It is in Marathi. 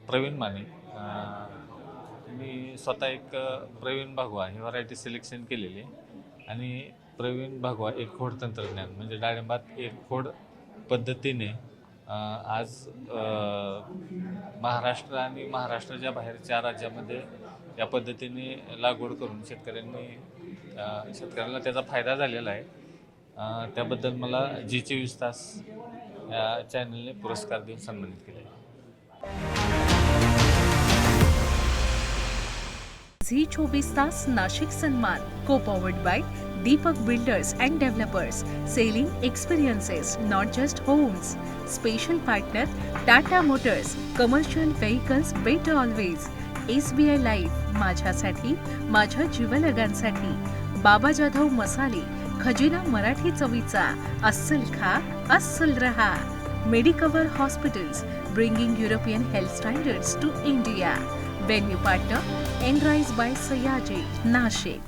प्रवीण माने. मी स्वतः एक प्रवीण भगवा ही व्हरायटी सिलेक्शन केलेली आहे आणि प्रवीण भगवा एक खोड तंत्रज्ञान म्हणजे डाळिंबात एक खोड पद्धतीने आज महाराष्ट्र आणि महाराष्ट्राच्या बाहेरच्या राज्यामध्ये या पद्धतीने लागवड करून शेतकऱ्यांना त्याचा फायदा झालेला आहे. त्याबद्दल मला जी24 तास या चॅनलने पुरस्कार देऊन सन्मानित केले आहे. जी24 तास नाशिक सन्मान co-powered by Deepak Builders and Developers, selling experiences, not just homes. Special partner Tata Motors, commercial vehicles better always. SBI Life, माझ्यासाठी माझ्या जीवलगांसाठी. बाबा जाधव मसाले, खजिना मराठी चवीचा. अस्सल खा, अस्सल रहा. Medicover Hospitals, bringing European health standards to India. Venue partner Enrise by Sayaji, Nashik.